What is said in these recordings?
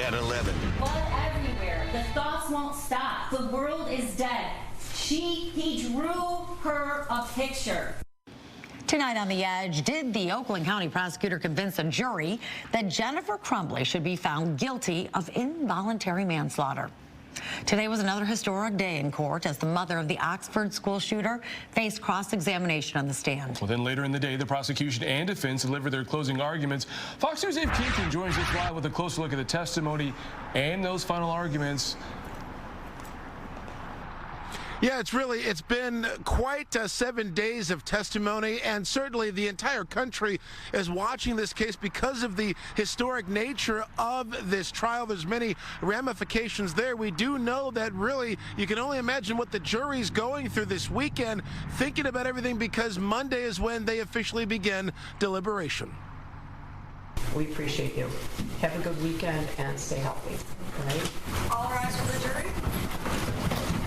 at 11. Blood everywhere. The thoughts won't stop. The world is dead. He drew her a picture. Tonight on The Edge, did the Oakland County prosecutor convince a jury that Jennifer Crumbley should be found guilty of involuntary manslaughter? Today was another historic day in court as the mother of the Oxford school shooter faced cross-examination on the stand. Well, then later in the day, the prosecution and defense delivered their closing arguments. Fox News' Dave Kinkin joins us live with a closer look at the testimony and those final arguments. Yeah, it's been quite 7 days of testimony, and certainly the entire country is watching this case because of the historic nature of this trial. There's many ramifications there. We do know that really you can only imagine what the jury's going through this weekend, thinking about everything, because Monday is when they officially begin deliberation. We appreciate you. Have a good weekend and stay healthy. All right? All rise for the jury.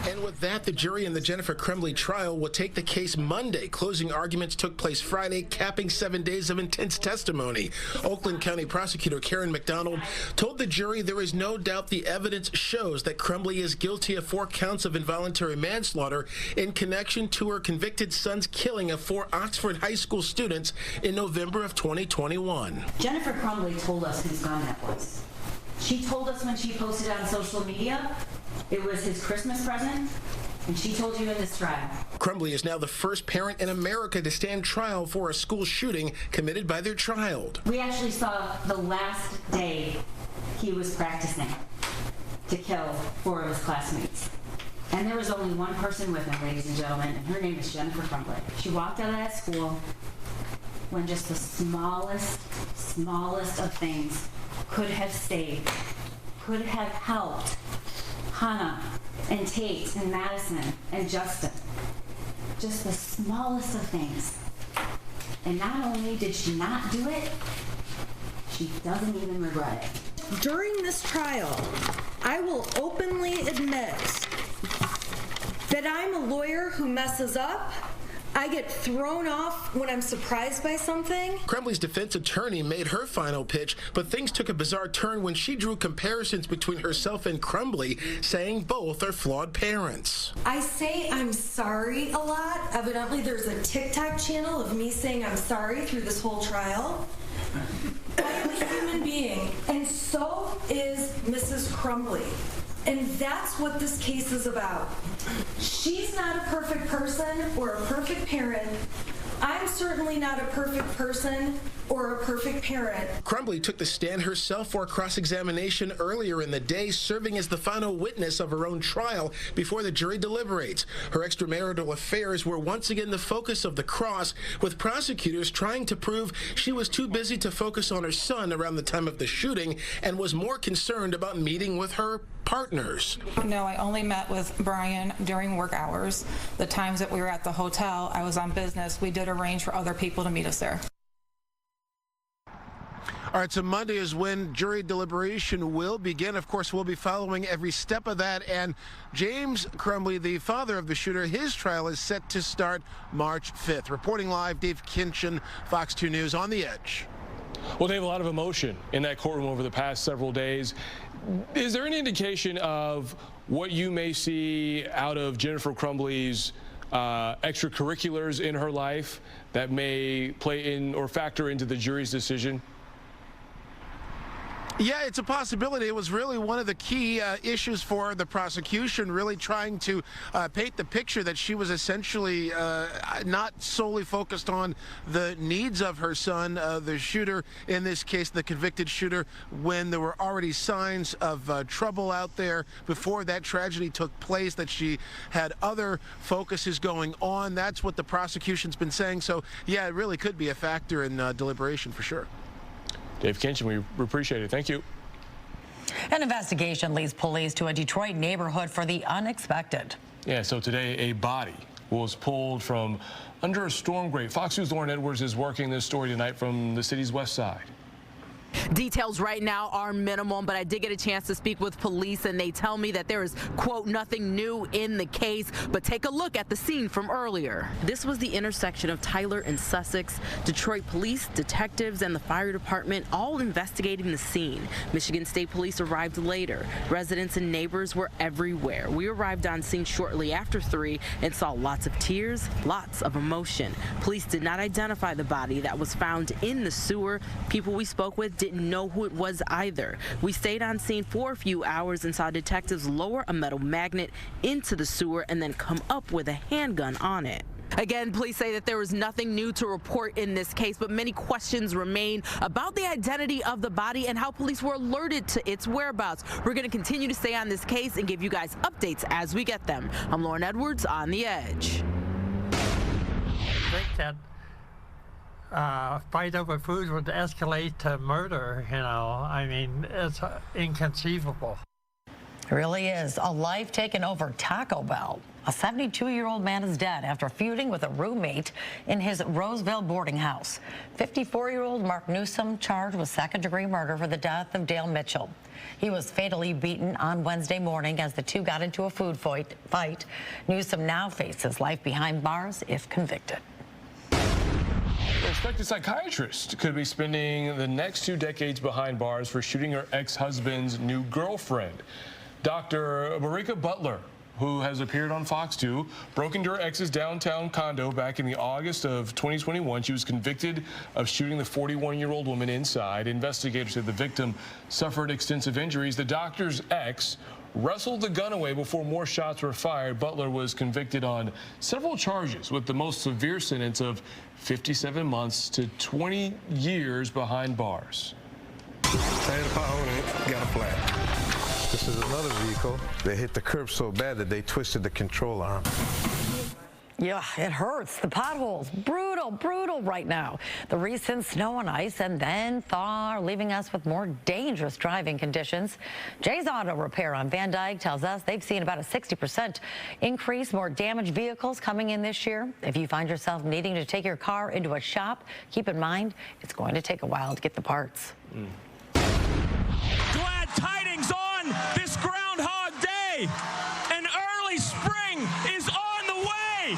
And with that, the jury in the Jennifer Crumbley trial will take the case Monday. Closing arguments took place Friday, capping 7 days of intense testimony. Oakland County Prosecutor Karen McDonald told the jury there is no doubt the evidence shows that Crumbley is guilty of 4 counts of involuntary manslaughter in connection to her convicted son's killing of 4 Oxford high school students in November of 2021. Jennifer Crumbley told us whose gun that was. She told us when she posted on social media it was his Christmas present, and she told you in this trial. Crumbley is now the first parent in America to stand trial for a school shooting committed by their child. We actually saw the last day he was practicing to kill 4 of his classmates. And there was only one person with him, ladies and gentlemen, and her name is Jennifer Crumbley. She walked out of that school when just the smallest of things could have saved, could have helped Hannah and Tate and Madison and Justin. Just the smallest of things. And not only did she not do it, she doesn't even regret it. During this trial, I will openly admit that I'm a lawyer who messes up. I get thrown off when I'm surprised by something. Crumbley's defense attorney made her final pitch, but things took a bizarre turn when she drew comparisons between herself and Crumbley, saying both are flawed parents. I say I'm sorry a lot. Evidently, there's a TikTok channel of me saying I'm sorry through this whole trial. I am a human being, and so is Mrs. Crumbley. And that's what this case is about. She's not a perfect person or a perfect parent. I'm certainly not a perfect person or a perfect parent. Crumbley took the stand herself for cross-examination earlier in the day, serving as the final witness of her own trial before the jury deliberates. Her extramarital affairs were once again the focus of the cross, with prosecutors trying to prove she was too busy to focus on her son around the time of the shooting and was more concerned about meeting with her partners. No, I only met with Brian during work hours. The times that we were at the hotel, I was on business. We did arrange for other people to meet us there. All right, so Monday is when jury deliberation will begin. Of course, we'll be following every step of that. And James Crumbley, the father of the shooter, his trial is set to start March 5th. Reporting live, Dave Kinchin, Fox 2 News on The Edge. Well, Dave, a lot of emotion in that courtroom over the past several days. Is there any indication of what you may see out of Jennifer Crumbley's extracurriculars in her life that may play in or factor into the jury's decision? Yeah, it's a possibility. It was really one of the key issues for the prosecution, really trying to paint the picture that she was essentially not solely focused on the needs of her son, the shooter, in this case, the convicted shooter, when there were already signs of trouble out there before that tragedy took place, that she had other focuses going on. That's what the prosecution's been saying. So, yeah, it really could be a factor in deliberation for sure. Dave Kinchin, we appreciate it. Thank you. An investigation leads police to a Detroit neighborhood for the unexpected. Yeah, so today a body was pulled from under a storm grate. Fox News' Lauren Edwards is working this story tonight from the city's west side. Details right now are minimal, but I did get a chance to speak with police, and they tell me that there is, quote, nothing new in the case. But take a look at the scene from earlier. This was the intersection of Tyler and Sussex. Detroit police, detectives, and the fire department all investigating the scene. Michigan State Police arrived later. Residents and neighbors were everywhere. We arrived on scene shortly after 3 and saw lots of tears, lots of emotion. Police did not identify the body that was found in the sewer. People we spoke with didn't know who it was either. We stayed on scene for a few hours and saw detectives lower a metal magnet into the sewer and then come up with a handgun on it. Again, police say that there was nothing new to report in this case, but many questions remain about the identity of the body and how police were alerted to its whereabouts. We're going to continue to stay on this case and give you guys updates as we get them. I'm Lauren Edwards on The Edge. I think that fight over food would escalate to murder, you know. I mean, it's inconceivable. It really is. A life taken over Taco Bell. A 72-year-old man is dead after feuding with a roommate in his Roseville boarding house. 54-year-old Mark Newsom charged with second-degree murder for the death of Dale Mitchell. He was fatally beaten on Wednesday morning as the two got into a food fight. Newsom now faces life behind bars if convicted. The respected psychiatrist could be spending the next 2 decades behind bars for shooting her ex-husband's new girlfriend. Dr. Marika Butler, who has appeared on Fox 2, broke into her ex's downtown condo back in the August of 2021. She was convicted of shooting the 41-year-old woman inside. Investigators said the victim suffered extensive injuries. The doctor's ex wrestled the gun away before more shots were fired. Butler was convicted on several charges, with the most severe sentence of 57 months to 20 years behind bars. I had a pothole and it got a flat. This is another vehicle. They hit the curb so bad that they twisted the control arm. Yeah, it hurts. The potholes, brutal right now. The recent snow and ice and then thaw are leaving us with more dangerous driving conditions. Jay's Auto Repair on Van Dyke tells us they've seen about a 60% increase, more damaged vehicles coming in this year. If you find yourself needing to take your car into a shop, keep in mind it's going to take a while to get the parts. Glad tidings on this Groundhog Day. An early spring is on the way.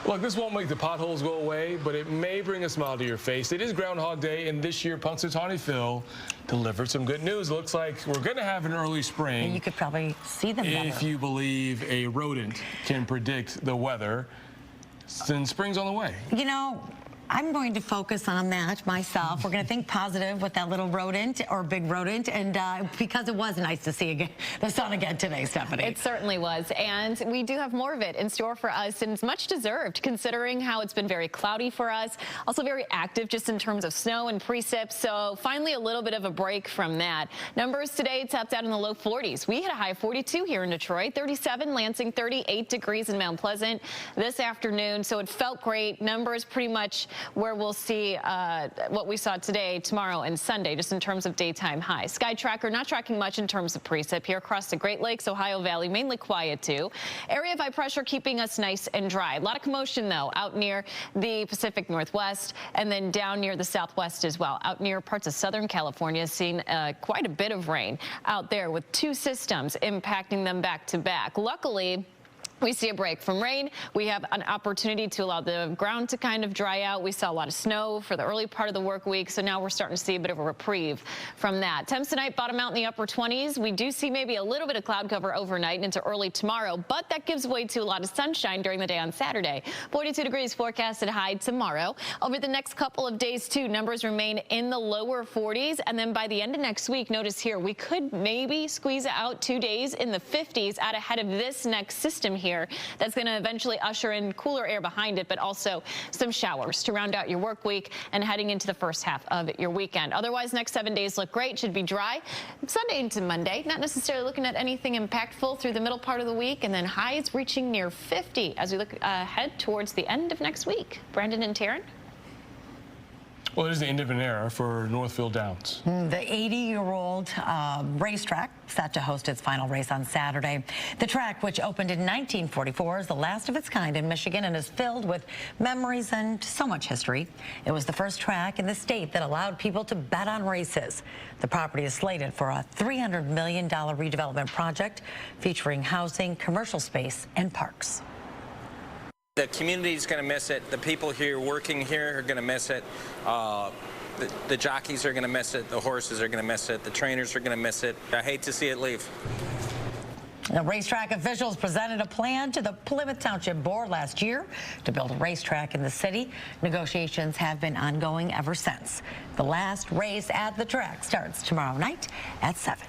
Look, this won't make the potholes go away, but it may bring a smile to your face. It is Groundhog Day, and this year Punxsutawney Phil delivered some good news. It looks like we're going to have an early spring. And you could probably see them better. If you believe a rodent can predict the weather, then spring's on the way. You know, I'm going to focus on that myself. We're going to think positive with that little rodent or big rodent, and because it was nice to see the sun again today, Stephanie. It certainly was, and we do have more of it in store for us, and it's much deserved considering how it's been very cloudy for us, also very active just in terms of snow and precip, so finally a little bit of a break from that. Numbers today topped out in the low 40s. We hit a high 42 here in Detroit, 37 Lansing, 38 degrees in Mount Pleasant this afternoon, so it felt great. Numbers pretty much where we'll see what we saw today, tomorrow, and Sunday, just in terms of daytime highs. Sky Tracker not tracking much in terms of precip here across the Great Lakes, Ohio Valley, mainly quiet too. Area of high pressure keeping us nice and dry. A lot of commotion though out near the Pacific Northwest and then down near the Southwest as well. Out near parts of Southern California, seeing quite a bit of rain out there with 2 systems impacting them back to back. Luckily, we see a break from rain. We have an opportunity to allow the ground to kind of dry out. We saw a lot of snow for the early part of the work week, so now we're starting to see a bit of a reprieve from that. Temps tonight bottom out in the upper 20s. We do see maybe a little bit of cloud cover overnight and into early tomorrow, but that gives way to a lot of sunshine during the day on Saturday. 42 degrees forecasted high tomorrow. Over the next couple of days, too, numbers remain in the lower 40s, and then by the end of next week, notice here, we could maybe squeeze out 2 days in the 50s out ahead of this next system here. That's going to eventually usher in cooler air behind it, but also some showers to round out your work week and heading into the first half of your weekend. Otherwise, next 7 days look great. Should be dry. Sunday into Monday, not necessarily looking at anything impactful through the middle part of the week, and then highs reaching near 50 as we look ahead towards the end of next week. Brandon and Taryn? Well, it is the end of an era for Northville Downs. The 80-year-old racetrack set to host its final race on Saturday. The track, which opened in 1944, is the last of its kind in Michigan and is filled with memories and so much history. It was the first track in the state that allowed people to bet on races. The property is slated for a $300 million redevelopment project featuring housing, commercial space, and parks. The community's going to miss it. The people here working here are going to miss it. The jockeys are going to miss it. The horses are going to miss it. The trainers are going to miss it. I hate to see it leave. The racetrack officials presented a plan to the Plymouth Township Board last year to build a racetrack in the city. Negotiations have been ongoing ever since. The last race at the track starts tomorrow night at 7.